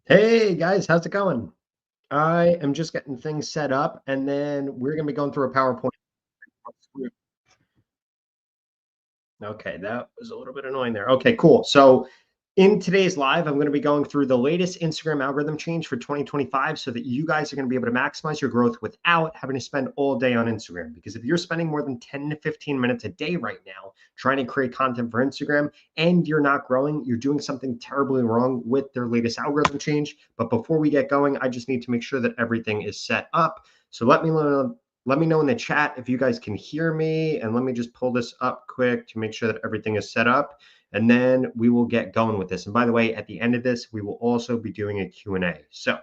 Hey guys, how's it going? I am just getting things set up and then we're going to be going through a PowerPoint. Okay, that was a little bit annoying there. Okay, cool. So in today's live, I'm going to be going through the latest Instagram algorithm change for 2025 so that you guys are going to be able to maximize your growth without having to spend all day on Instagram. Because if you're spending more than 10 to 15 minutes a day right now trying to create content for Instagram and you're not growing, you're doing something terribly wrong with their latest algorithm change. But before we get going, I just need to make sure that everything is set up. So let me know in the chat if you guys can hear me, and let me just pull this up quick to make sure that everything is set up, and then we will get going with this. And by the way, at the end of this, we will also be doing a Q&A. So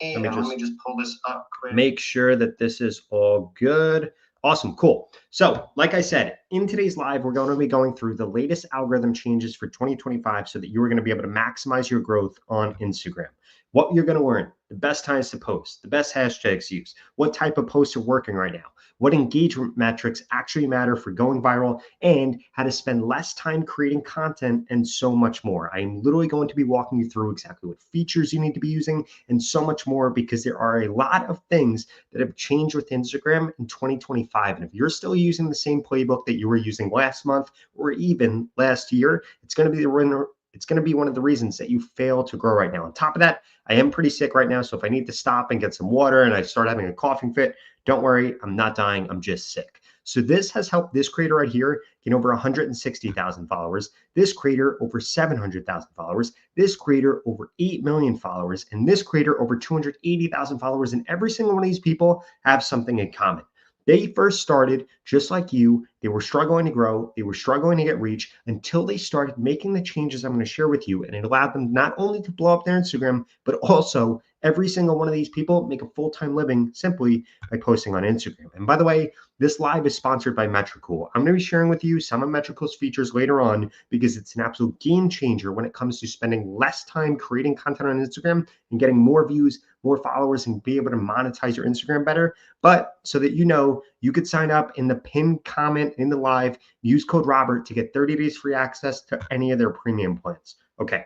let me just pull this up quick. Make sure that this is all good. Awesome, cool. So like I said, in today's live, we're going to be going through the latest algorithm changes for 2025 so that you are going to be able to maximize your growth on Instagram. What you're going to learn, the best times to post, the best hashtags used, what type of posts are working right now, what engagement metrics actually matter for going viral, and how to spend less time creating content and so much more. I'm literally going to be walking you through exactly what features you need to be using and so much more because there are a lot of things that have changed with Instagram in 2025. And if you're still using the same playbook that you were using last month or even last year, it's going to be one of the reasons that you fail to grow right now. On top of that, I am pretty sick right now. So if I need to stop and get some water and I start having a coughing fit, don't worry, I'm not dying. I'm just sick. So this has helped this creator right here get over 160,000 followers, this creator over 700,000 followers, this creator over 8 million followers, and this creator over 280,000 followers. And every single one of these people have something in common. They first started just like you. They were struggling to grow. They were struggling to get reach until they started making the changes I'm going to share with you. And it allowed them not only to blow up their Instagram, but also every single one of these people make a full-time living simply by posting on Instagram. And by the way, this live is sponsored by Metricool. I'm going to be sharing with you some of Metricool's features later on because it's an absolute game changer when it comes to spending less time creating content on Instagram and getting more views, more followers, and be able to monetize your Instagram better. But so that you know, you could sign up in the pinned comment in the live, use code Robert to get 30 days free access to any of their premium plans. Okay.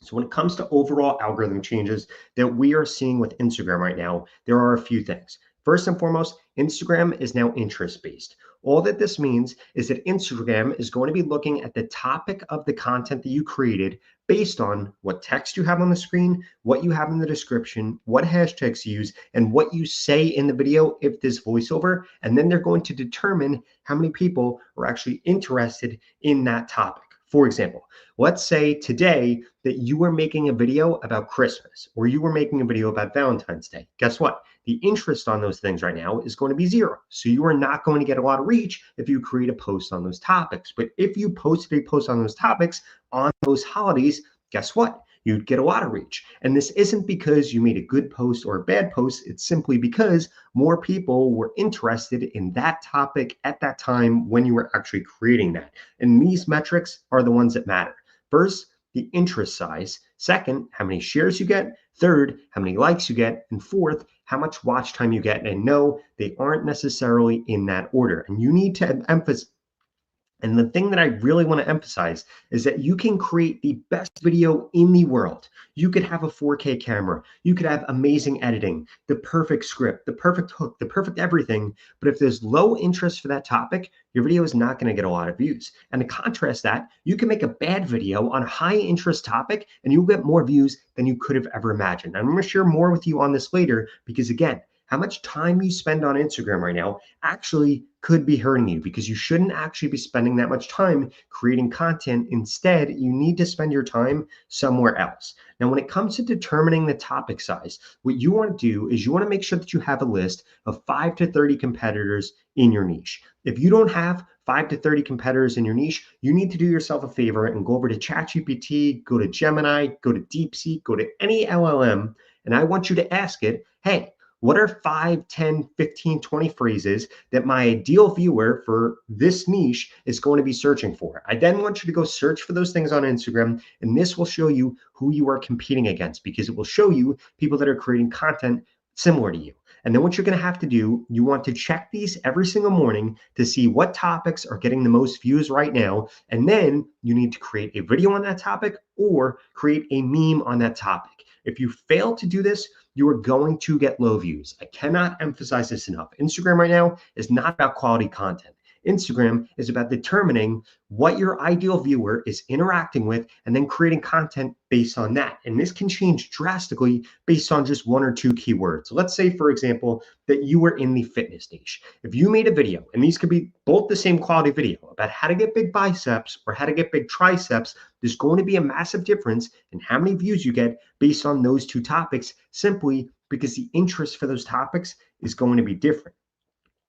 So when it comes to overall algorithm changes that we are seeing with Instagram right now, there are a few things. First and foremost, Instagram is now interest-based. All that this means is that Instagram is going to be looking at the topic of the content that you created based on what text you have on the screen, what you have in the description, what hashtags you use, and what you say in the video if there's voiceover. And then they're going to determine how many people are actually interested in that topic. For example, let's say today that you were making a video about Christmas or you were making a video about Valentine's Day. Guess what? The interest on those things right now is going to be zero. So you are not going to get a lot of reach if you create a post on those topics. But if you posted a post on those topics on those holidays, guess what? You'd get a lot of reach. And this isn't because you made a good post or a bad post. It's simply because more people were interested in that topic at that time when you were actually creating that. And these metrics are the ones that matter. First, the interest size. Second, how many shares you get. Third, how many likes you get. And fourth, how much watch time you get. And no, they aren't necessarily in that order. And you need to emphasize. And the thing that I really want to emphasize is that you can create the best video in the world. You could have a 4K camera. You could have amazing editing, the perfect script, the perfect hook, the perfect everything. But if there's low interest for that topic, your video is not going to get a lot of views. And to contrast that, you can make a bad video on a high interest topic and you'll get more views than you could have ever imagined. I'm going to share more with you on this later because, again, how much time you spend on Instagram right now actually could be hurting you because you shouldn't actually be spending that much time creating content. Instead, you need to spend your time somewhere else. Now, when it comes to determining the topic size, what you want to do is you want to make sure that you have a list of 5 to 30 competitors in your niche. If you don't have 5 to 30 competitors in your niche, you need to do yourself a favor and go over to ChatGPT, go to Gemini, go to DeepSeek, go to any LLM, and I want you to ask it, hey, what are 5, 10, 15, 20 phrases that my ideal viewer for this niche is going to be searching for? I then want you to go search for those things on Instagram, and this will show you who you are competing against because it will show you people that are creating content similar to you. And then what you're going to have to do, you want to check these every single morning to see what topics are getting the most views right now. And then you need to create a video on that topic or create a meme on that topic. If you fail to do this, you are going to get low views. I cannot emphasize this enough. Instagram right now is not about quality content. Instagram is about determining what your ideal viewer is interacting with and then creating content based on that. And this can change drastically based on just one or two keywords. So let's say, for example, that you were in the fitness niche. If you made a video, and these could be both the same quality video, about how to get big biceps or how to get big triceps, there's going to be a massive difference in how many views you get based on those two topics, simply because the interest for those topics is going to be different.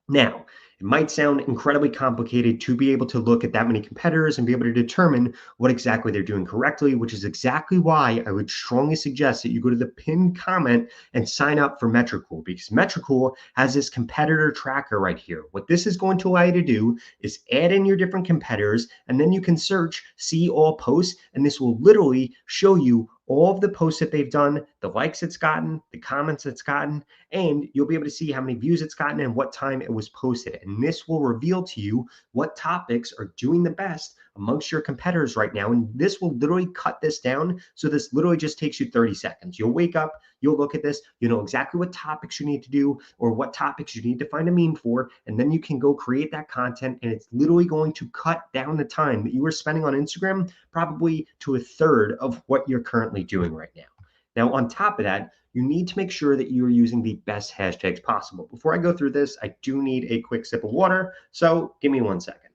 Now, it might sound incredibly complicated to be able to look at that many competitors and be able to determine what exactly they're doing correctly, which is exactly why I would strongly suggest that you go to the pinned comment and sign up for Metricool, because Metricool has this competitor tracker right here. What this is going to allow you to do is add in your different competitors, and then you can search, see all posts, and this will literally show you all of the posts that they've done, the likes it's gotten, the comments it's gotten, and you'll be able to see how many views it's gotten and what time it was posted. And this will reveal to you what topics are doing the best amongst your competitors right now. And this will literally cut this down. So this literally just takes you 30 seconds. You'll wake up, you'll look at this, you know exactly what topics you need to do or what topics you need to find a meme for, and then you can go create that content, and it's literally going to cut down the time that you are spending on Instagram probably to a third of what you're currently doing right now. Now, on top of that, you need to make sure that you're using the best hashtags possible. Before I go through this, I do need a quick sip of water, so give me 1 second.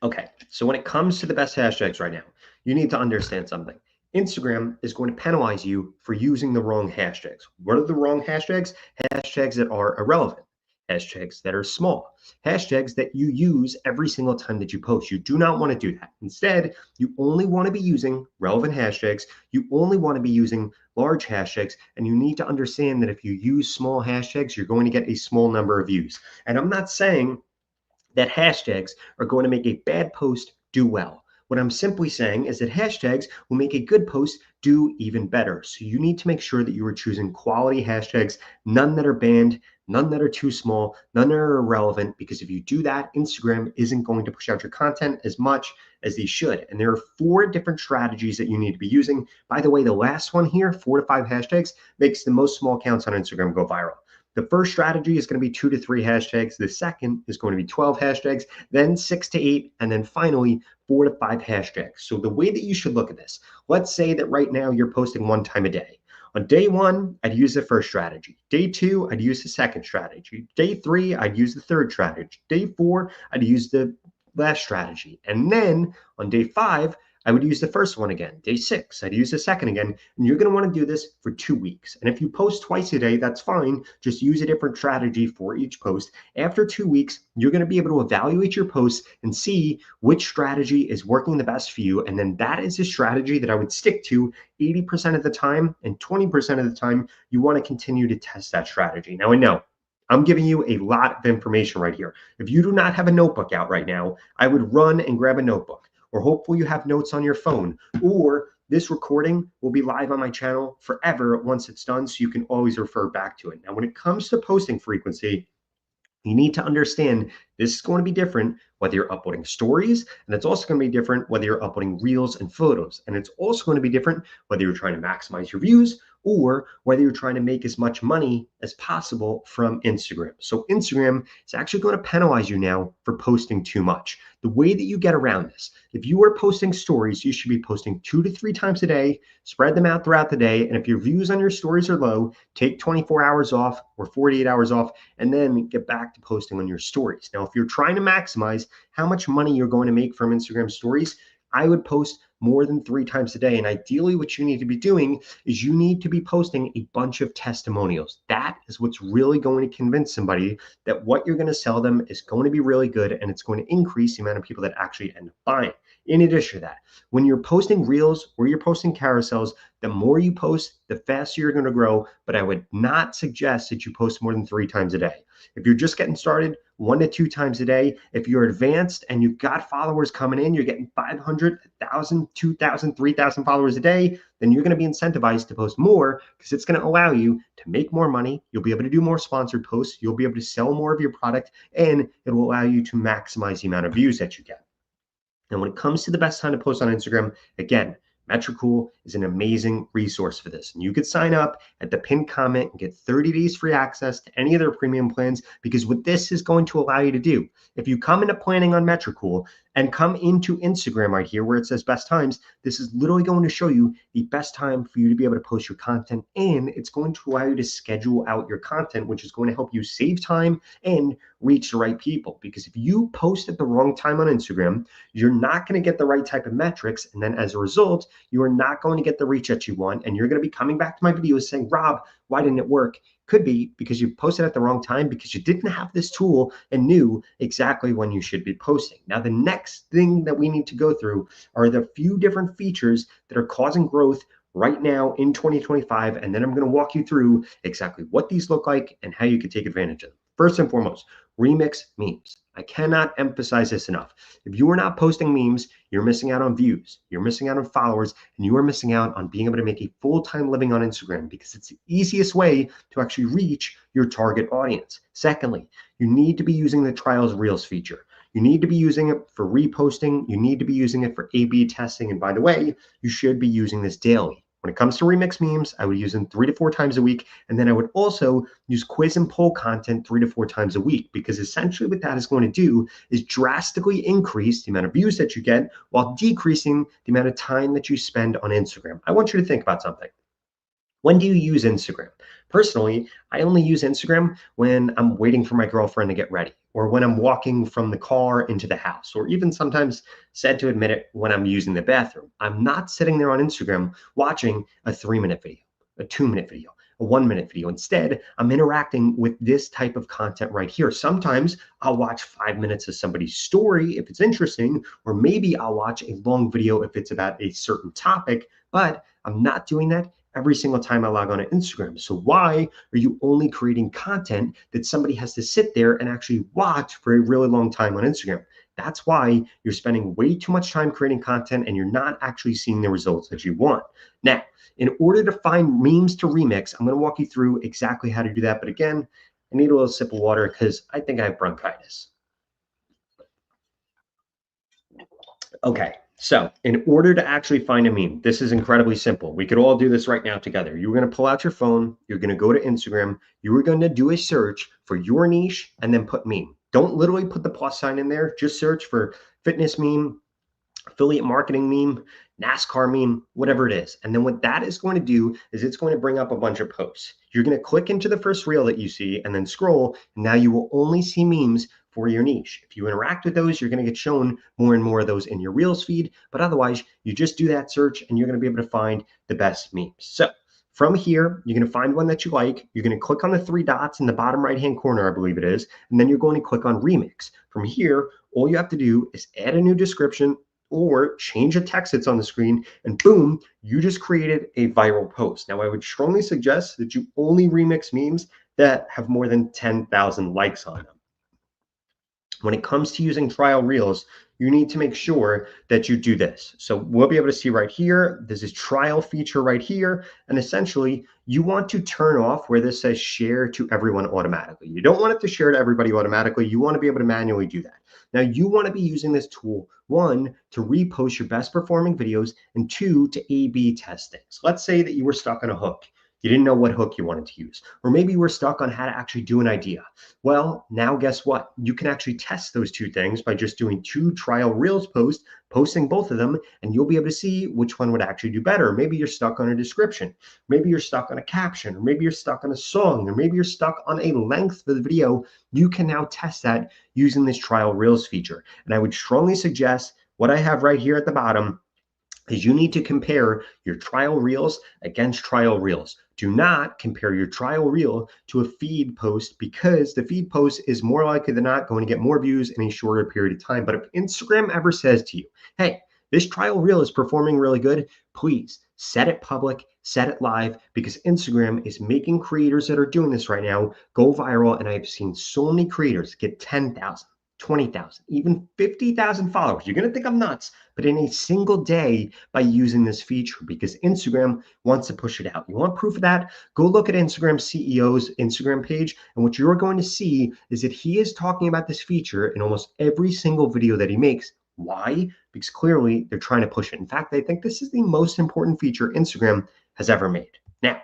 Okay, so when it comes to the best hashtags right now, you need to understand something. Instagram is going to penalize you for using the wrong hashtags. What are the wrong hashtags? Hashtags that are irrelevant, hashtags that are small, hashtags that you use every single time that you post. You do not want to do that. Instead, you only want to be using relevant hashtags. You only want to be using large hashtags, and you need to understand that if you use small hashtags, you're going to get a small number of views. And I'm not saying that hashtags are going to make a bad post do well. What I'm simply saying is that hashtags will make a good post do even better. So you need to make sure that you are choosing quality hashtags, none that are banned, none that are too small, none that are irrelevant, because if you do that, Instagram isn't going to push out your content as much as they should. And there are 4 different strategies that you need to be using. By the way, the last one here, 4 to 5 hashtags, makes the most small accounts on Instagram go viral. The first strategy is going to be 2 to 3 hashtags. The second is going to be 12 hashtags, then 6 to 8, and then finally 4 to 5 hashtags. So the way that you should look at this, let's say that right now you're posting 1 time a day. On day 1, I'd use the first strategy. Day 2, I'd use the second strategy. Day 3, I'd use the third strategy. Day 4, I'd use the last strategy. And then on day 5, I would use the first one again. Day 6, I'd use the second again. And you're going to want to do this for 2 weeks. And if you post twice a day, that's fine. Just use a different strategy for each post. After 2 weeks, you're going to be able to evaluate your posts and see which strategy is working the best for you. And then that is a strategy that I would stick to 80% of the time, and 20% of the time, you want to continue to test that strategy. Now, I know I'm giving you a lot of information right here. If you do not have a notebook out right now, I would run and grab a notebook. Or hopefully you have notes on your phone, or this recording will be live on my channel forever once it's done, so you can always refer back to it. Now, when it comes to posting frequency, you need to understand this is going to be different whether you're uploading stories, and it's also going to be different whether you're uploading reels and photos. And it's also going to be different whether you're trying to maximize your views or whether you're trying to make as much money as possible from Instagram. So Instagram is actually going to penalize you now for posting too much. The way that you get around this, if you are posting stories, you should be posting 2 to 3 times a day, spread them out throughout the day. And if your views on your stories are low, take 24 hours off or 48 hours off, and then get back to posting on your stories. Now, if you're trying to maximize how much money you're going to make from Instagram stories, I would post more than 3 times a day. And ideally, what you need to be doing is you need to be posting a bunch of testimonials. That is what's really going to convince somebody that what you're going to sell them is going to be really good, and it's going to increase the amount of people that actually end up buying. In addition to that, when you're posting reels or you're posting carousels, the more you post, the faster you're going to grow. But I would not suggest that you post more than 3 times a day. If you're just getting started, 1 to 2 times a day. If you're advanced and you've got followers coming in, you're getting 500, 1,000, 2,000, 3,000 followers a day, then you're going to be incentivized to post more, because it's going to allow you to make more money. You'll be able to do more sponsored posts. You'll be able to sell more of your product, and it will allow you to maximize the amount of views that you get. And when it comes to the best time to post on Instagram, again, Metricool is an amazing resource for this. And you could sign up at the pinned comment and get 30 days free access to any of their premium plans, because what this is going to allow you to do, if you come into planning on Metricool and come into Instagram right here where it says best times, this is literally going to show you the best time for you to be able to post your content. And it's going to allow you to schedule out your content, which is going to help you save time and reach the right people. Because if you post at the wrong time on Instagram, you're not going to get the right type of metrics. And then as a result, you are not going to get the reach that you want. And you're going to be coming back to my videos saying, Rob, why didn't it work? Could be because you posted at the wrong time, because you didn't have this tool and knew exactly when you should be posting. Now, the next thing that we need to go through are the few different features that are causing growth right now in 2025. And then I'm going to walk you through exactly what these look like and how you can take advantage of them. First and foremost, remix memes. I cannot emphasize this enough. If you are not posting memes, you're missing out on views, you're missing out on followers, and you are missing out on being able to make a full-time living on Instagram, because it's the easiest way to actually reach your target audience. Secondly, you need to be using the trials reels feature. You need to be using it for reposting. You need to be using it for A/B testing. And by the way, you should be using this daily. When it comes to remix memes, I would use them 3 to 4 times a week. And then I would also use quiz and poll content 3 to 4 times a week, because essentially what that is going to do is drastically increase the amount of views that you get while decreasing the amount of time that you spend on Instagram. I want you to think about something. When do you use Instagram? Personally, I only use Instagram when I'm waiting for my girlfriend to get ready, or when I'm walking from the car into the house, or even sometimes, sad to admit it, when I'm using the bathroom. I'm not sitting there on Instagram watching a 3-minute video, a 2-minute video, a 1-minute video. Instead, I'm interacting with this type of content right here. Sometimes I'll watch 5 minutes of somebody's story if it's interesting, or maybe I'll watch a long video if it's about a certain topic, but I'm not doing that every single time I log on to Instagram. So why are you only creating content that somebody has to sit there and actually watch for a really long time on Instagram? That's why you're spending way too much time creating content and you're not actually seeing the results that you want. Now, in order to find memes to remix, I'm going to walk you through exactly how to do that. But again, I need a little sip of water because I think I have bronchitis. Okay. So in order to actually find a meme, this is incredibly simple. We could all do this right now together. You're going to pull out your phone. You're going to go to Instagram. You are going to do a search for your niche and then put meme. Don't literally put the plus sign in there. Just search for fitness meme, affiliate marketing meme, NASCAR meme, whatever it is. And then what that is going to do is it's going to bring up a bunch of posts. You're going to click into the first reel that you see and then scroll. And now you will only see memes for your niche. If you interact with those, you're going to get shown more and more of those in your Reels feed. But otherwise, you just do that search and you're going to be able to find the best memes. So from here, you're going to find one that you like. You're going to click on the 3 dots in the bottom right-hand corner, I believe it is. And then you're going to click on Remix. From here, all you have to do is add a new description or change a text that's on the screen, and boom, you just created a viral post. Now, I would strongly suggest that you only remix memes that have more than 10,000 likes on them. When it comes to using trial reels, you need to make sure that you do this. So we'll be able to see right here, there's this trial feature right here. And essentially you want to turn off where this says share to everyone automatically. You don't want it to share to everybody automatically. You want to be able to manually do that. Now you want to be using this tool, 1, to repost your best performing videos, and 2, to A/B test things. Let's say that you were stuck on a hook. You didn't know what hook you wanted to use, or maybe you were stuck on how to actually do an idea. Well, now guess what? You can actually test those 2 things by just doing 2 trial reels posts, posting both of them, and you'll be able to see which one would actually do better. Maybe you're stuck on a description, maybe you're stuck on a caption, or maybe you're stuck on a song, or maybe you're stuck on a length for the video. You can now test that using this trial reels feature. And I would strongly suggest what I have right here at the bottom is you need to compare your trial reels against trial reels. Do not compare your trial reel to a feed post, because the feed post is more likely than not going to get more views in a shorter period of time. But if Instagram ever says to you, hey, this trial reel is performing really good, please set it public, set it live, because Instagram is making creators that are doing this right now go viral. And I've seen so many creators get 10,000. 20,000, even 50,000 followers. You're going to think I'm nuts, but in a single day by using this feature, because Instagram wants to push it out. You want proof of that? Go look at Instagram CEO's Instagram page. And what you're going to see is that he is talking about this feature in almost every single video that he makes Why? Because clearly they're trying to push it. In fact, I think this is the most important feature Instagram has ever made. Now,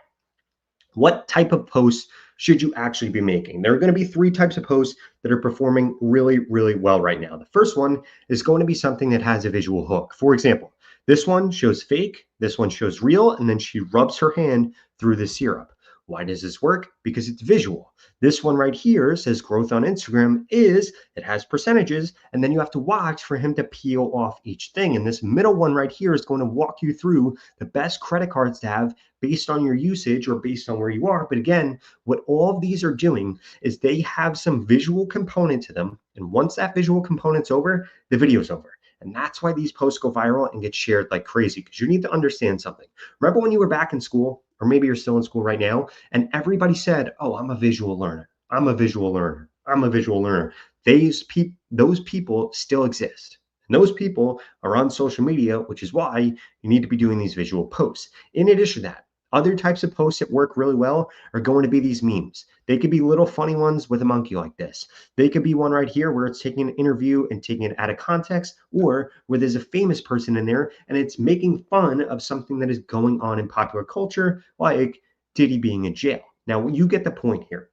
what type of posts should you actually be making? There are going to be three types of posts that are performing really, really well right now. The first one is going to be something that has a visual hook. For example, this one shows fake, this one shows real, and then she rubs her hand through the syrup. Why does this work? Because it's visual. This one right here says growth on Instagram is, it has percentages, and then you have to watch for him to peel off each thing. And this middle one right here is going to walk you through the best credit cards to have based on your usage or based on where you are. But again, what all of these are doing is they have some visual component to them. And once that visual component's over, the video's over. And that's why these posts go viral and get shared like crazy, because you need to understand something. Remember when you were back in school, or maybe you're still in school right now, and everybody said, oh, I'm a visual learner. I'm a visual learner. I'm a visual learner. Those people still exist. And those people are on social media, which is why you need to be doing these visual posts. In addition to that, other types of posts that work really well are going to be these memes. They could be little funny ones with a monkey like this. They could be one right here where it's taking an interview and taking it out of context, or where there's a famous person in there and it's making fun of something that is going on in popular culture, like Diddy being in jail. Now, you get the point here.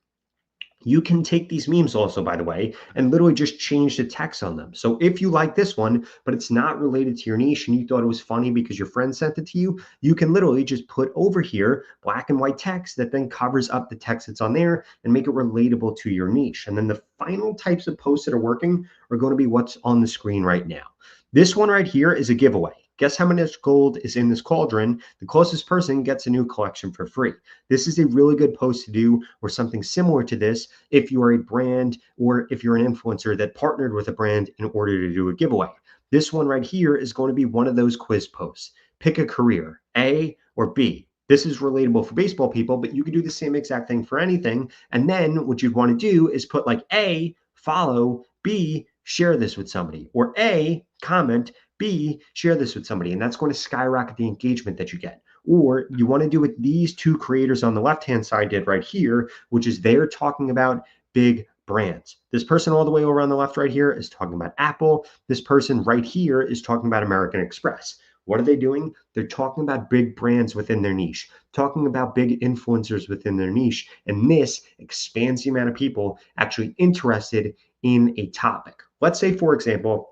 You can take these memes also, by the way, and literally just change the text on them. So if you like this one, but it's not related to your niche and you thought it was funny because your friend sent it to you, you can literally just put over here black and white text that then covers up the text that's on there and make it relatable to your niche. And then the final types of posts that are working are going to be what's on the screen right now. This one right here is a giveaway. Guess how much gold is in this cauldron? The closest person gets a new collection for free. This is a really good post to do, or something similar to this if you are a brand or if you're an influencer that partnered with a brand in order to do a giveaway. This one right here is going to be one of those quiz posts. Pick a career, A or B. This is relatable for baseball people, but you can do the same exact thing for anything. And then what you'd want to do is put like A, follow, B, share this with somebody, or A, comment, B, share this with somebody, and that's going to skyrocket the engagement that you get. Or you want to do what these two creators on the left-hand side did right here, which is they're talking about big brands. This person all the way over on the left right here is talking about Apple. This person right here is talking about American Express. What are they doing? They're talking about big brands within their niche, talking about big influencers within their niche, and this expands the amount of people actually interested in a topic. Let's say, for example,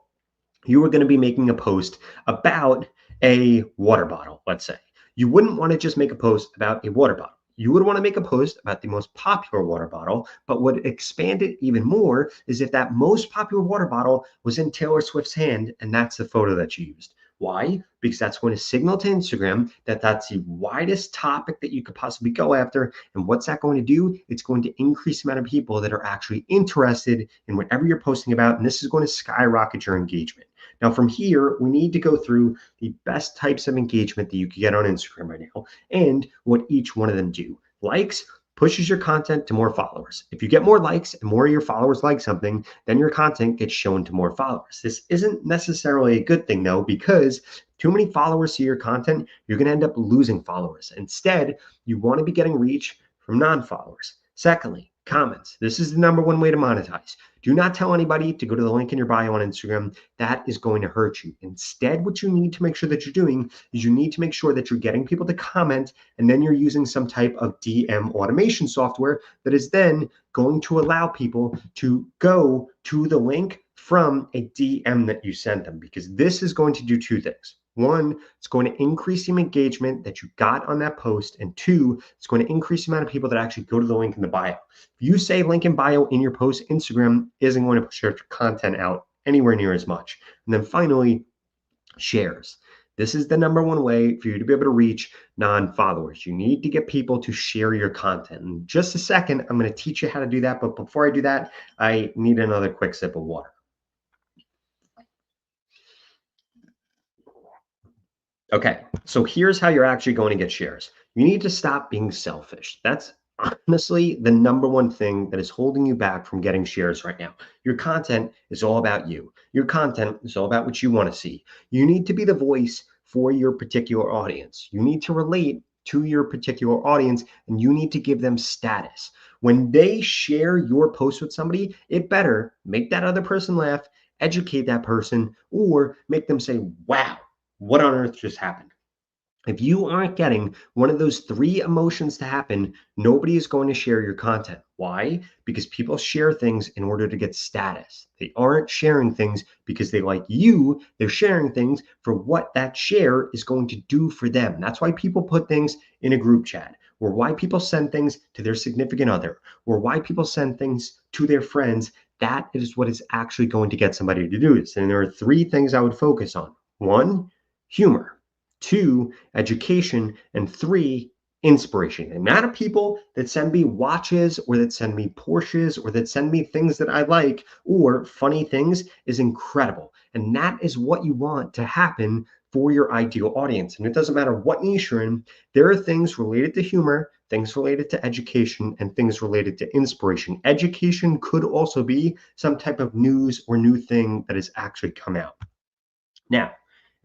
you were going to be making a post about a water bottle, let's say. You wouldn't want to just make a post about a water bottle. You would want to make a post about the most popular water bottle, but what expanded even more is if that most popular water bottle was in Taylor Swift's hand, and that's the photo that you used. Why? Because that's going to signal to Instagram that that's the widest topic that you could possibly go after. And what's that going to do? It's going to increase the amount of people that are actually interested in whatever you're posting about. And this is going to skyrocket your engagement. Now, from here, we need to go through the best types of engagement that you can get on Instagram right now and what each one of them do. Likes pushes your content to more followers. If you get more likes and more of your followers like something, then your content gets shown to more followers. This isn't necessarily a good thing though, because too many followers see your content, you're going to end up losing followers. Instead, you want to be getting reach from non-followers. Secondly, comments. This is the number one way to monetize. Do not tell anybody to go to the link in your bio on Instagram. That is going to hurt you. Instead, what you need to make sure that you're doing is you need to make sure that you're getting people to comment, and then you're using some type of DM automation software that is then going to allow people to go to the link from a DM that you sent them, because this is going to do two things. One, it's going to increase the engagement that you got on that post. And two, it's going to increase the amount of people that actually go to the link in the bio. If you say link in bio in your post, Instagram isn't going to push your content out anywhere near as much. And then finally, shares. This is the number one way for you to be able to reach non-followers. You need to get people to share your content. In just a second, I'm going to teach you how to do that. But before I do that, I need another quick sip of water. Okay, so here's how you're actually going to get shares. You need to stop being selfish. That's honestly the number one thing that is holding you back from getting shares right now. Your content is all about you. Your content is all about what you want to see. You need to be the voice for your particular audience. You need to relate to your particular audience, and you need to give them status. When they share your post with somebody, it better make that other person laugh educate that person, or make them say, wow, what on earth just happened? If you aren't getting one of those three emotions to happen, nobody is going to share your content. Why? Because people share things in order to get status. They aren't sharing things because they like you. They're sharing things for what that share is going to do for them. That's why people put things in a group chat, or why people send things to their significant other, or why people send things to their friends. That is what is actually going to get somebody to do this. And there are three things I would focus on. One, humor. Two, education. And three, inspiration. The amount of people that send me watches, or that send me Porsches, or that send me things that I like, or funny things, is incredible. And that is what you want to happen for your ideal audience. And it doesn't matter what niche you're in, there are things related to humor, things related to education, and things related to inspiration. Education could also be some type of news or new thing that has actually come out. Now,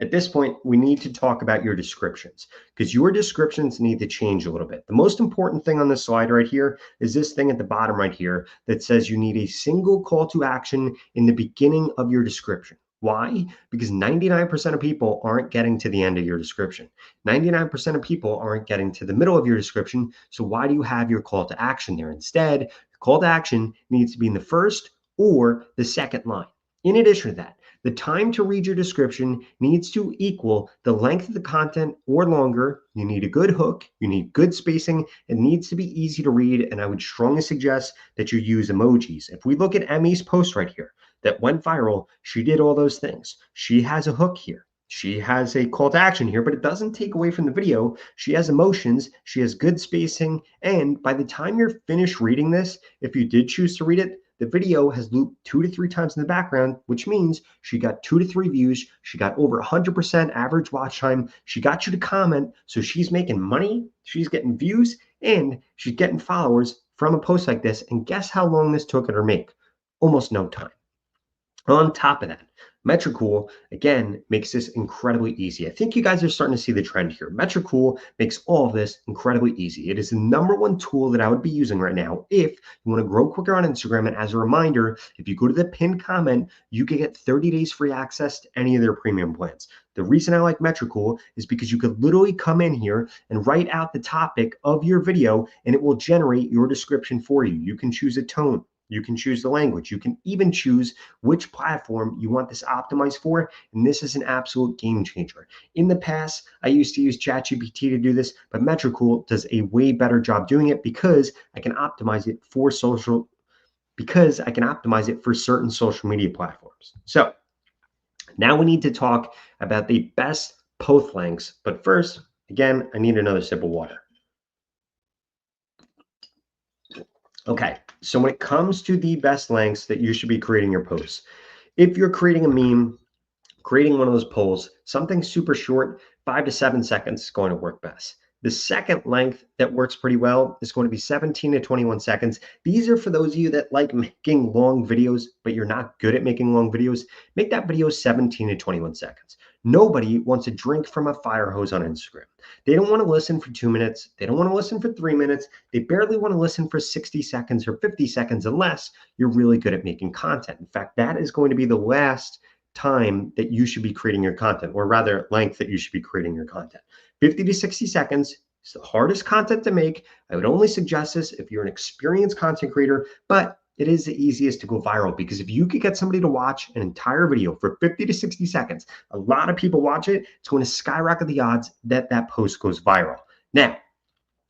at this point, we need to talk about your descriptions, because your descriptions need to change a little bit. The most important thing on this slide right here is this thing at the bottom right here that says you need a single call to action in the beginning of your description. Why? Because 99% of people aren't getting to the end of your description. 99% of people aren't getting to the middle of your description. So why do you have your call to action there? Instead, the call to action needs to be in the first or the second line. In addition to that, the time to read your description needs to equal the length of the content or longer. You need a good hook. You need good spacing. It needs to be easy to read. And I would strongly suggest that you use emojis. If we look at Emmy's post right here that went viral, she did all those things. She has a hook here. She has a call to action here, but it doesn't take away from the video. She has emotions. She has good spacing. And by the time you're finished reading this, if you did choose to read it, the video has looped 2 to 3 times in the background, which means she got 2 to 3 views. She got over 100% average watch time. She got you to comment. So she's making money. She's getting views, and she's getting followers from a post like this. And guess how long this took her to make? Almost no time. On top of that, Metricool, again, makes this incredibly easy. I think you guys are starting to see the trend here. Metricool makes all of this incredibly easy. It is the #1 tool that I would be using right now if you want to grow quicker on Instagram. And as a reminder, if you go to the pinned comment, you can get 30 days free access to any of their premium plans. The reason I like Metricool is because you could literally come in here and write out the topic of your video, and it will generate your description for you. You can choose a tone. You can choose the language. You can even choose which platform you want this optimized for. And this is an absolute game changer. In the past, I used to use ChatGPT to do this, but Metricool does a way better job doing it because I can optimize it for certain social media platforms. So now we need to talk about the best post lengths. But first, again, I need another sip of water. Okay, so when it comes to the best lengths that you should be creating your posts, if you're creating a meme, creating one of those polls, something super short, 5 to 7 seconds is going to work best. The second length that works pretty well is going to be 17 to 21 seconds. These are for those of you that like making long videos, but you're not good at making long videos. Make that video 17 to 21 seconds. Nobody wants to drink from a fire hose on Instagram. They don't want to listen for 2 minutes. They don't want to listen for 3 minutes. They barely want to listen for 60 seconds or 50 seconds unless you're really good at making content. In fact, that is going to be the last time that you should be creating your content, or rather length that you should be creating your content. 50 to 60 seconds is the hardest content to make. I would only suggest this if you're an experienced content creator, but it is the easiest to go viral, because if you could get somebody to watch an entire video for 50 to 60 seconds, a lot of people watch it, it's going to skyrocket the odds that that post goes viral. Now,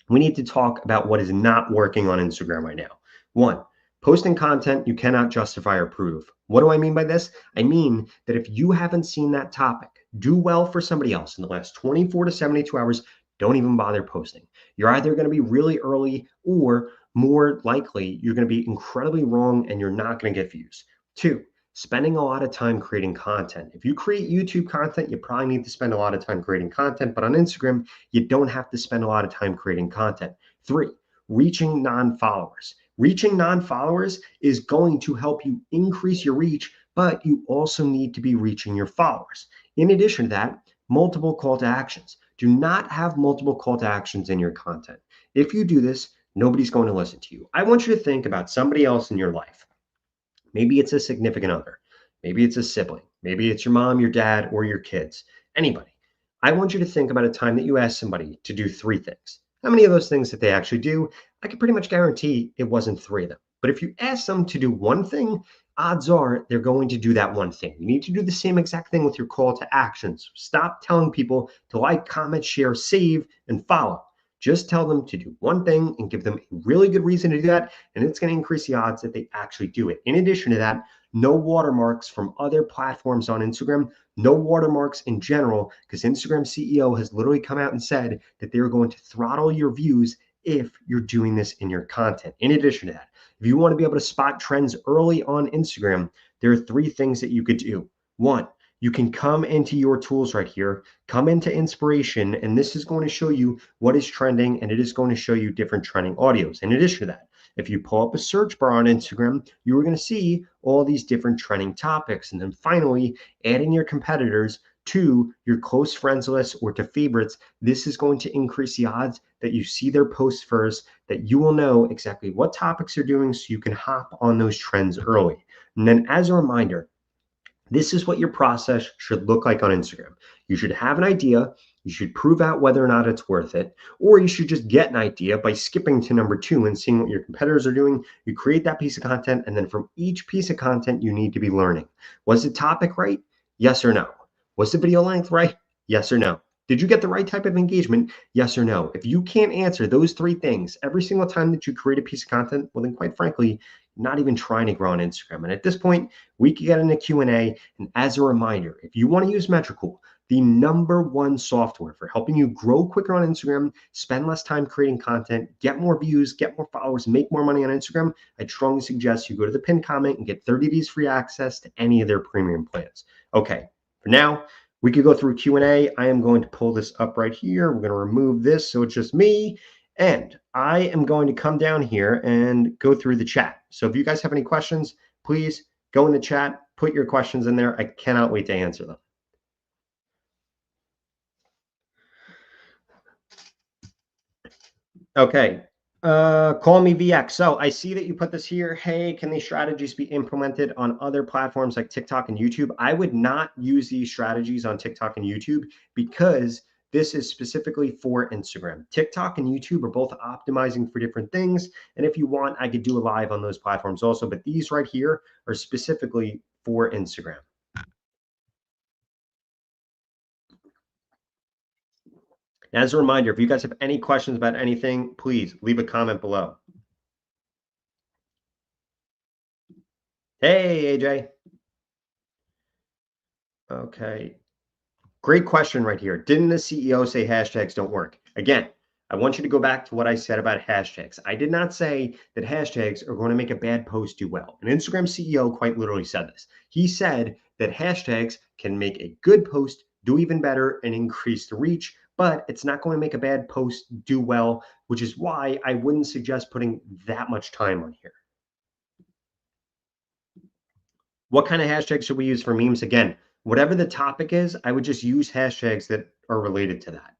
we need to talk about what is not working on Instagram right now. One, posting content you cannot justify or prove. What do I mean by this? I mean that if you haven't seen that topic do well for somebody else in the last 24 to 72 hours, don't even bother posting. You're either going to be really early, or more likely, you're going to be incredibly wrong and you're not going to get views. Two, spending a lot of time creating content. If you create YouTube content, you probably need to spend a lot of time creating content, but on Instagram, you don't have to spend a lot of time creating content. Three, reaching non-followers. Reaching non-followers is going to help you increase your reach, but you also need to be reaching your followers. In addition to that, multiple call to actions. Do not have multiple call to actions in your content. If you do this, nobody's going to listen to you. I want you to think about somebody else in your life. Maybe it's a significant other. Maybe it's a sibling. Maybe it's your mom, your dad, or your kids. Anybody. I want you to think about a time that you asked somebody to do three things. How many of those things that they actually do? I can pretty much guarantee it wasn't three of them. But if you ask them to do one thing, odds are they're going to do that one thing. You need to do the same exact thing with your call to actions. Stop telling people to like, comment, share, save, and follow. Just tell them to do one thing and give them a really good reason to do that, and it's going to increase the odds that they actually do it. In addition to that, no watermarks from other platforms on Instagram, no watermarks in general, because Instagram CEO has literally come out and said that they're going to throttle your views if you're doing this in your content. In addition to that, if you want to be able to spot trends early on Instagram, there are three things that you could do. One, you can come into your tools right here, come into inspiration, and this is going to show you what is trending, and it is going to show you different trending audios. In addition to that, if you pull up a search bar on Instagram, you are going to see all these different trending topics. And then finally, adding your competitors to your close friends list or to favorites, this is going to increase the odds that you see their posts first, that you will know exactly what topics they're doing so you can hop on those trends early. And then as a reminder, this is what your process should look like on Instagram. You should have an idea. You should prove out whether or not it's worth it, or you should just get an idea by skipping to number two and seeing what your competitors are doing. You create that piece of content, and then from each piece of content, you need to be learning. Was the topic right? Yes or no? Was the video length right? Yes or no? Did you get the right type of engagement? Yes or no? If you can't answer those three things every single time that you create a piece of content, well, then quite frankly, not even trying to grow on Instagram. And at this point, we can get into Q&A. And as a reminder, if you want to use Metricool, the number one software for helping you grow quicker on Instagram, spend less time creating content, get more views, get more followers, make more money on Instagram, I strongly suggest you go to the pinned comment and get 30 days free access to any of their premium plans. Okay, for now, we could go through Q&A. I am going to pull this up right here. We're going to remove this so it's just me. And I am going to come down here and go through the chat. So if you guys have any questions, please go in the chat, put your questions in there. I cannot wait to answer them. Okay. Call me VX. So I see that you put this here. Hey, can these strategies be implemented on other platforms like TikTok and YouTube? I would not use these strategies on TikTok and YouTube because this is specifically for Instagram. TikTok and YouTube are both optimizing for different things. And if you want, I could do a live on those platforms also. But these right here are specifically for Instagram. As a reminder, if you guys have any questions about anything, please leave a comment below. Hey, AJ. Okay. Great question right here. Didn't the CEO say hashtags don't work? Again, I want you to go back to what I said about hashtags. I did not say that hashtags are going to make a bad post do well. An Instagram CEO quite literally said this. He said that hashtags can make a good post do even better and increase the reach, but it's not going to make a bad post do well, which is why I wouldn't suggest putting that much time on here. What kind of hashtags should we use for memes? Again, whatever the topic is, I would just use hashtags that are related to that.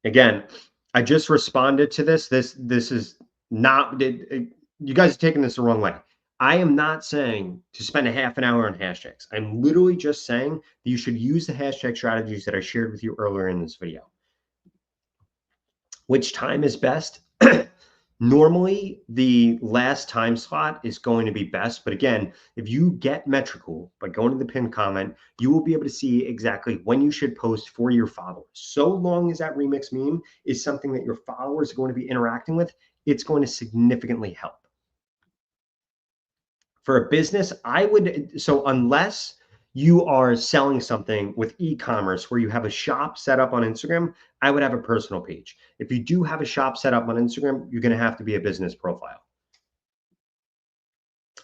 Again, I just responded to this. This is not, you guys are taking this the wrong way. I am not saying to spend a half an hour on hashtags. I'm literally just saying that you should use the hashtag strategies that I shared with you earlier in this video. Which time is best? Normally, the last time slot is going to be best. But again, if you get Metricool by going to the pinned comment, you will be able to see exactly when you should post for your followers. So long as that remix meme is something that your followers are going to be interacting with, it's going to significantly help. For a business, I would, so unless you are selling something with e-commerce where you have a shop set up on Instagram, I would have a personal page. If you do have a shop set up on Instagram, you're going to have to be a business profile.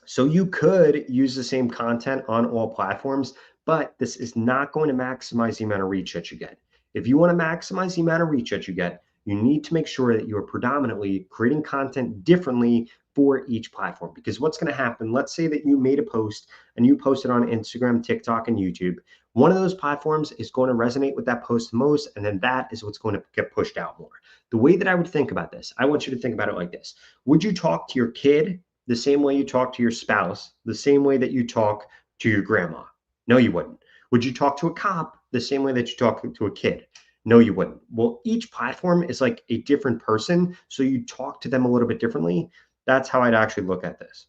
So you could use the same content on all platforms, but this is not going to maximize the amount of reach that you get. If you want to maximize the amount of reach that you get, you need to make sure that you are predominantly creating content differently for each platform. Because what's going to happen, let's say that you made a post and you posted on Instagram, TikTok, and YouTube. One of those platforms is going to resonate with that post most, and then that is what's going to get pushed out more. The way that I would think about this, I want you to think about it like this. Would you talk to your kid the same way you talk to your spouse, the same way that you talk to your grandma? No, you wouldn't. Would you talk to a cop the same way that you talk to a kid? No, you wouldn't. Well, each platform is like a different person, so you talk to them a little bit differently. That's how I'd actually look at this.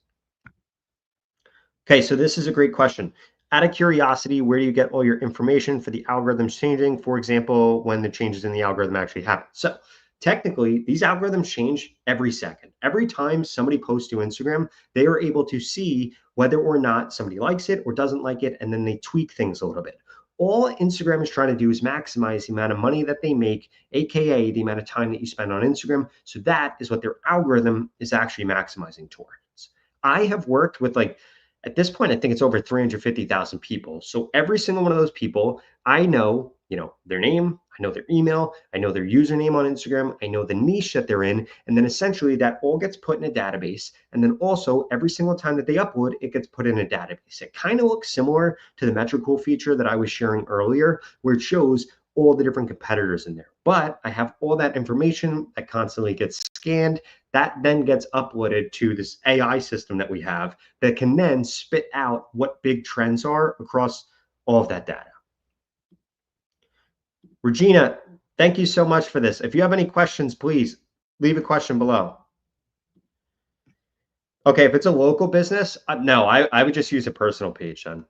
Okay, so this is a great question. Out of curiosity, where do you get all your information for the algorithms changing? For example, when the changes in the algorithm actually happen. So technically, these algorithms change every second. Every time somebody posts to Instagram, they are able to see whether or not somebody likes it or doesn't like it, and then they tweak things a little bit. All Instagram is trying to do is maximize the amount of money that they make, AKA the amount of time that you spend on Instagram. So that is what their algorithm is actually maximizing towards. I have worked with at this point, I think it's over 350,000 people. So every single one of those people, I know, their name, I know their email, I know their username on Instagram, I know the niche that they're in, and then essentially that all gets put in a database. And then also every single time that they upload, it gets put in a database. It kind of looks similar to the Metricool feature that I was sharing earlier, where it shows all the different competitors in there. But I have all that information that constantly gets scanned. That then gets uploaded to this AI system that we have that can then spit out what big trends are across all of that data. Regina, thank you so much for this. If you have any questions, please leave a question below. Okay, if it's a local business, no, I would just use a personal page then.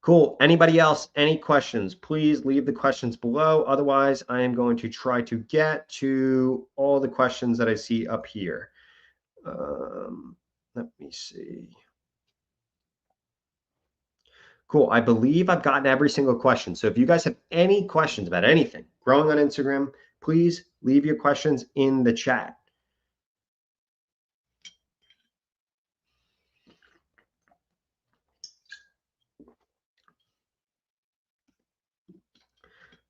Cool. Anybody else? Any questions? Please leave the questions below. Otherwise, I am going to try to get to all the questions that I see up here. Let me see. Cool. I believe I've gotten every single question. So if you guys have any questions about anything growing on Instagram, please leave your questions in the chat.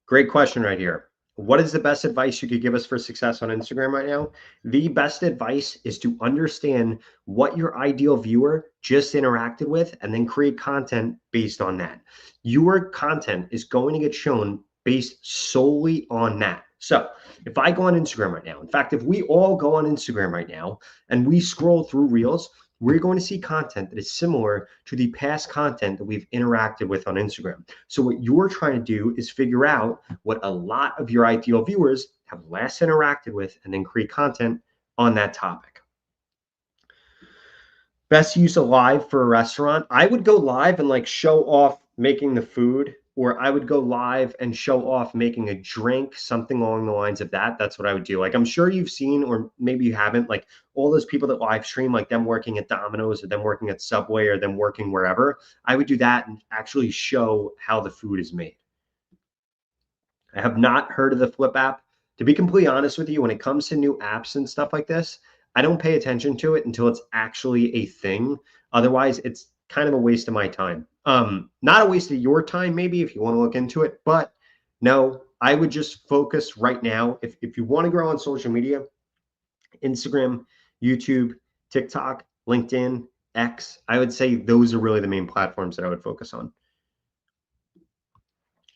Great question right here. What is the best advice you could give us for success on Instagram right now? The best advice is to understand what your ideal viewer just interacted with and then create content based on that. Your content is going to get shown based solely on that. So if I go on Instagram right now, in fact, if we all go on Instagram right now and we scroll through Reels, we're going to see content that is similar to the past content that we've interacted with on Instagram. So what you're trying to do is figure out what a lot of your ideal viewers have last interacted with and then create content on that topic. Best use of live for a restaurant. I would go live and show off making the food, or I would go live and show off making a drink, something along the lines of that. That's what I would do. I'm sure you've seen, or maybe you haven't, all those people that live stream, them working at Domino's or them working at Subway or them working wherever. I would do that and actually show how the food is made. I have not heard of the Flip app. To be completely honest with you, when it comes to new apps and stuff like this, I don't pay attention to it until it's actually a thing. Otherwise, it's kind of a waste of my time. Not a waste of your time, maybe, if you want to look into it. But no, I would just focus right now. If you want to grow on social media, Instagram, YouTube, TikTok, LinkedIn, X, I would say those are really the main platforms that I would focus on.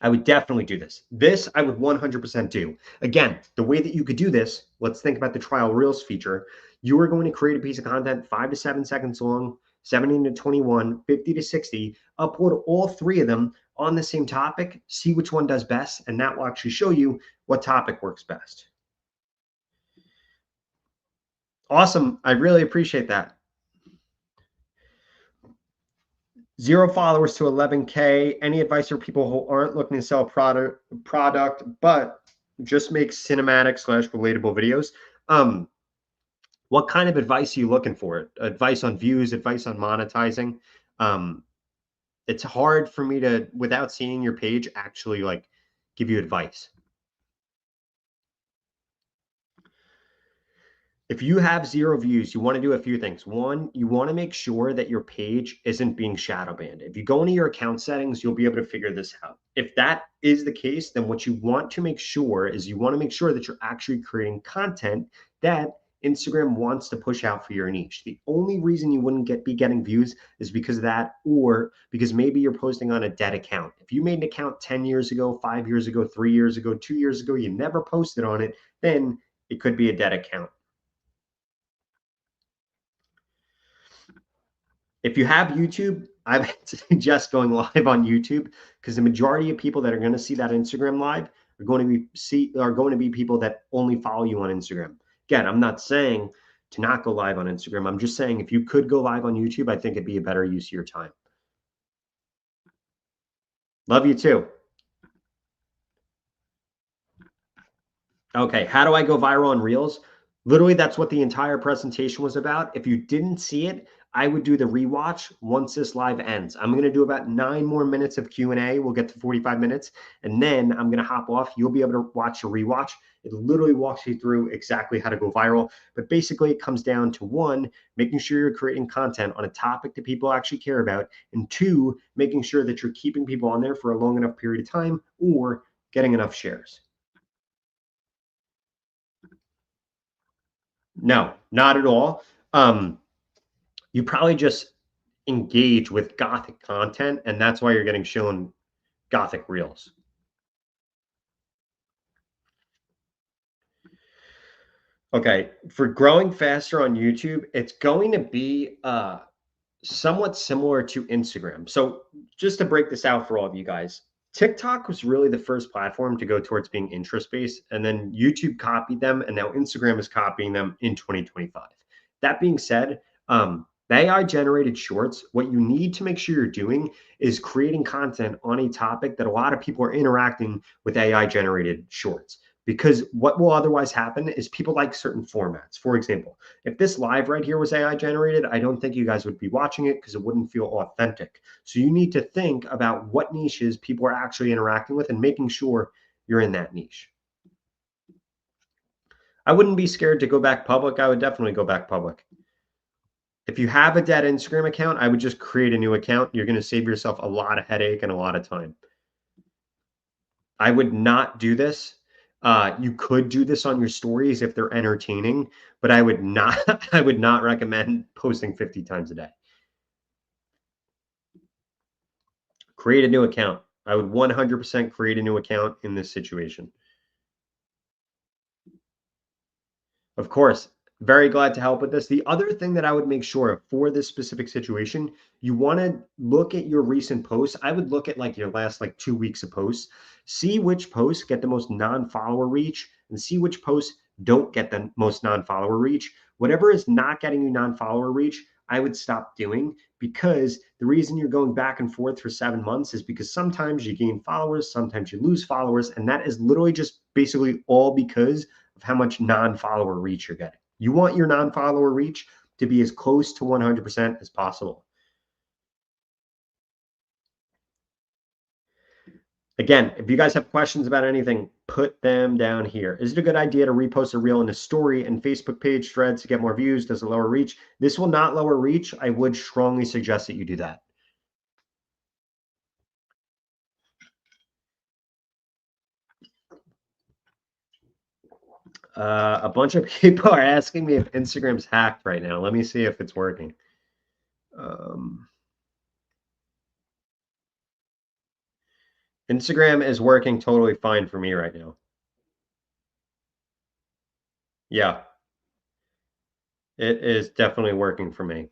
I would definitely do this. This I would 100% do. Again, the way that you could do this, let's think about the trial Reels feature. You are going to create a piece of content 5 to 7 seconds long, 17 to 21, 50 to 60, upload all 3 of them on the same topic, see which one does best, and that will actually show you what topic works best. Awesome. I really appreciate that. 0 followers to 11K. Any advice for people who aren't looking to sell product, but just make cinematic / relatable videos? What kind of advice are you looking for? Advice on views, advice on monetizing? It's hard for me to, without seeing your page, actually give you advice. If you have 0 views, you want to do a few things. One, you want to make sure that your page isn't being shadow banned. If you go into your account settings, you'll be able to figure this out. If that is the case, then what you want to make sure is you want to make sure that you're actually creating content that Instagram wants to push out for your niche. The only reason you wouldn't be getting views is because of that, or because maybe you're posting on a dead account. If you made an account 10 years ago, 5 years ago, 3 years ago, 2 years ago, you never posted on it, then it could be a dead account. If you have YouTube, I would suggest going live on YouTube, because the majority of people that are going to see that Instagram live are going to be people that only follow you on Instagram. Again, I'm not saying to not go live on Instagram. I'm just saying if you could go live on YouTube, I think it'd be a better use of your time. Love you too. Okay, how do I go viral on Reels? Literally, that's what the entire presentation was about. If you didn't see it, I would do the rewatch once this live ends. I'm going to do about 9 more minutes of Q&A. We'll get to 45 minutes, and then I'm going to hop off. You'll be able to watch the rewatch. It literally walks you through exactly how to go viral. But basically, it comes down to 1, making sure you're creating content on a topic that people actually care about, and 2, making sure that you're keeping people on there for a long enough period of time or getting enough shares. No, not at all. You probably just engage with Gothic content, and that's why you're getting shown Gothic reels. Okay, for growing faster on YouTube, it's going to be somewhat similar to Instagram. So just to break this out for all of you guys, TikTok was really the first platform to go towards being interest based, and then YouTube copied them, and now Instagram is copying them in 2025. That being said, the AI generated shorts, what you need to make sure you're doing is creating content on a topic that a lot of people are interacting with AI generated shorts. Because what will otherwise happen is people like certain formats. For example, if this live right here was AI generated, I don't think you guys would be watching it because it wouldn't feel authentic. So you need to think about what niches people are actually interacting with and making sure you're in that niche. I wouldn't be scared to go back public. I would definitely go back public. If you have a dead Instagram account, I would just create a new account. You're going to save yourself a lot of headache and a lot of time. I would not do this. You could do this on your stories if they're entertaining, but I would not I would not recommend posting 50 times a day. Create a new account. I would 100% create a new account in this situation. Of course, very glad to help with this. The other thing that I would make sure of for this specific situation, you want to look at your recent posts. I would look at like your last like 2 weeks of posts, see which posts get the most non-follower reach and see which posts don't get the most non-follower reach. Whatever is not getting you non-follower reach, I would stop doing, because the reason you're going back and forth for 7 months is because sometimes you gain followers, sometimes you lose followers, and that is literally just basically all because of how much non-follower reach you're getting. You want your non-follower reach to be as close to 100% as possible. Again, if you guys have questions about anything, put them down here. Is it a good idea to repost a reel in a story and Facebook page threads to get more views? Does it lower reach? This will not lower reach. I would strongly suggest that you do that. A bunch of people are asking me if Instagram's hacked right now. Let me see if it's working. Instagram is working totally fine for me right now. Yeah, it is definitely working for me.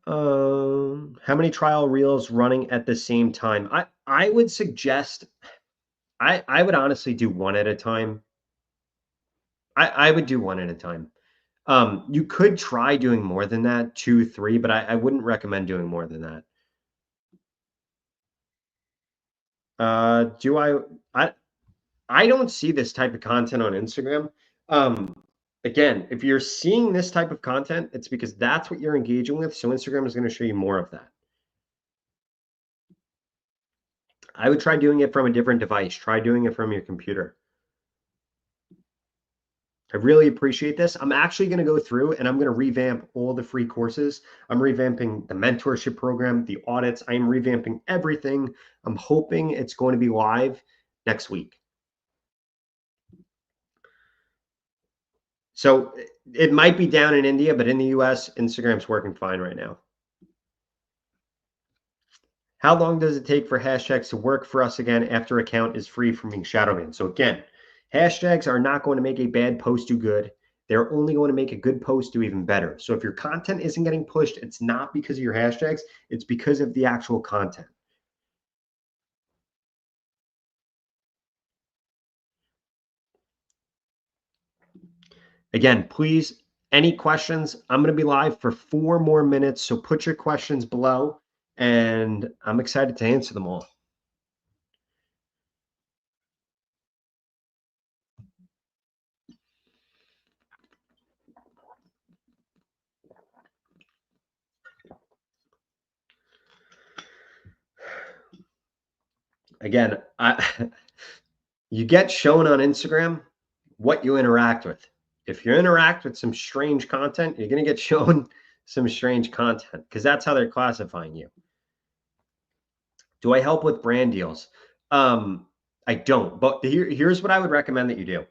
How many trial reels running at the same time? I would suggest I would honestly do one at a time. I would do one at a time. You could try doing more than that, 2, 3, but I wouldn't recommend doing more than that. Do I don't see this type of content on Instagram. Um, Again, if you're seeing this type of content, it's because that's what you're engaging with. So Instagram is going to show you more of that. I would try doing it from a different device. Try doing it from your computer. I really appreciate this. I'm actually going to go through and I'm going to revamp all the free courses. I'm revamping the mentorship program, the audits. I'm revamping everything. I'm hoping it's going to be live next week. So it might be down in India, but in the US, Instagram's working fine right now. How long does it take for hashtags to work for us again after account is free from being shadow banned? So again, hashtags are not going to make a bad post do good. They're only going to make a good post do even better. So if your content isn't getting pushed, it's not because of your hashtags, it's because of the actual content. Again, please, any questions? I'm going to be live for 4 more minutes. So put your questions below and I'm excited to answer them all. Again, you get shown on Instagram what you interact with. If you interact with some strange content, you're going to get shown some strange content because that's how they're classifying you. Do I help with brand deals? I don't, but here's what I would recommend that you do.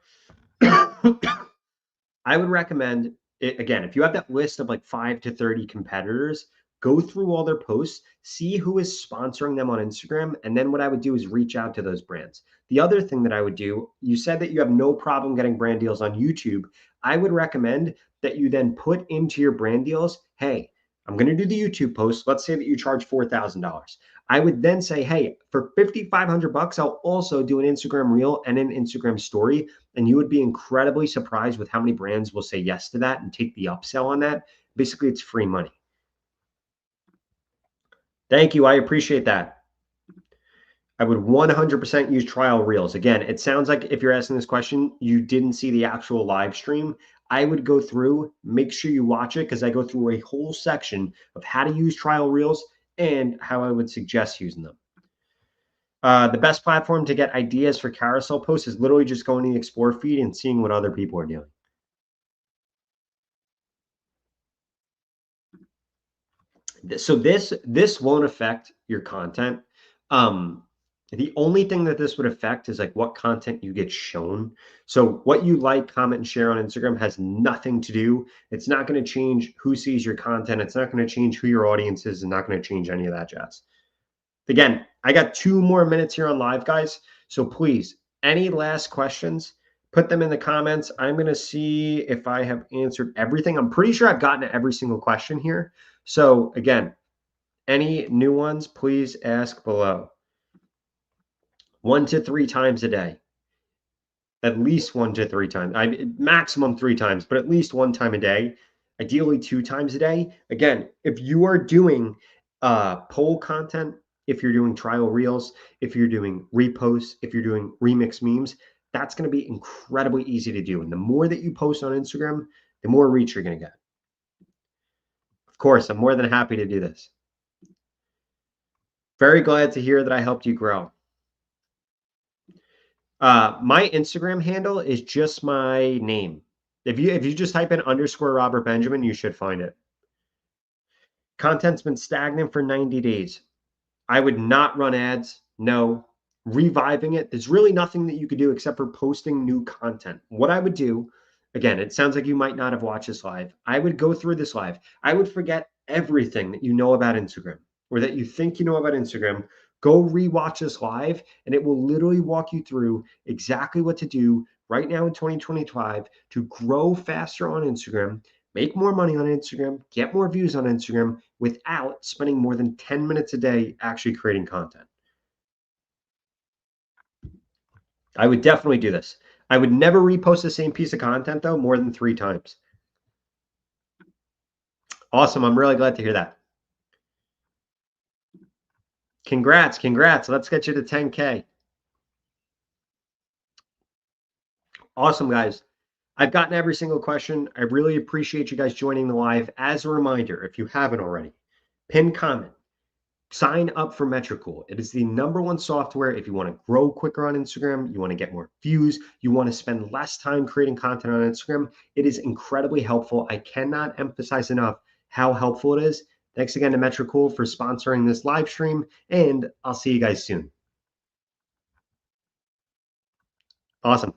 I would recommend it, again, if you have that list of like 5 to 30 competitors, go through all their posts, see who is sponsoring them on Instagram. And then what I would do is reach out to those brands. The other thing that I would do, you said that you have no problem getting brand deals on YouTube. I would recommend that you then put into your brand deals, hey, I'm going to do the YouTube post. Let's say that you charge $4,000. I would then say, hey, for $5,500, I'll also do an Instagram reel and an Instagram story. And you would be incredibly surprised with how many brands will say yes to that and take the upsell on that. Basically, it's free money. Thank you. I appreciate that. I would 100% use trial reels. Again, it sounds like if you're asking this question, you didn't see the actual live stream. I would go through, make sure you watch it because I go through a whole section of how to use trial reels and how I would suggest using them. The best platform to get ideas for carousel posts is literally just going to the explore feed and seeing what other people are doing. So this won't affect your content. The only thing that this would affect is like what content you get shown. So what you like, comment, and share on Instagram has nothing to do. It's not going to change who sees your content. It's not going to change who your audience is, and not going to change any of that jazz. Again, I got 2 more minutes here on live, guys. So please, any last questions, put them in the comments. I'm going to see if I have answered everything. I'm pretty sure I've gotten to every single question here. So again, any new ones, please ask below. 1 to 3 times a day. At least 1 to 3 times. Maximum 3 times, but at least 1 time a day. Ideally 2 times a day. Again, if you are doing poll content, if you're doing trial reels, if you're doing reposts, if you're doing remix memes, that's going to be incredibly easy to do. And the more that you post on Instagram, the more reach you're going to get. Of course, I'm more than happy to do this. Very glad to hear that I helped you grow. My Instagram handle is just my name. If you just type in _ Robert Benjamin, you should find it. Content's been stagnant for 90 days. I would not run ads. No. Reviving it, there's really nothing that you could do except for posting new content. What I would do, again, it sounds like you might not have watched this live. I would go through this live. I would forget everything that you know about Instagram or that you think you know about Instagram. Go rewatch this live and it will literally walk you through exactly what to do right now in 2025 to grow faster on Instagram, make more money on Instagram, get more views on Instagram without spending more than 10 minutes a day actually creating content. I would definitely do this. I would never repost the same piece of content though more than 3 times. Awesome. I'm really glad to hear that. Congrats. Let's get you to 10K. Awesome, guys. I've gotten every single question. I really appreciate you guys joining the live. As a reminder, if you haven't already, pin comment, sign up for Metricool. It is the #1 software if you want to grow quicker on Instagram, you want to get more views, you want to spend less time creating content on Instagram. It is incredibly helpful. I cannot emphasize enough how helpful it is. Thanks again to Metricool for sponsoring this live stream, and I'll see you guys soon. Awesome.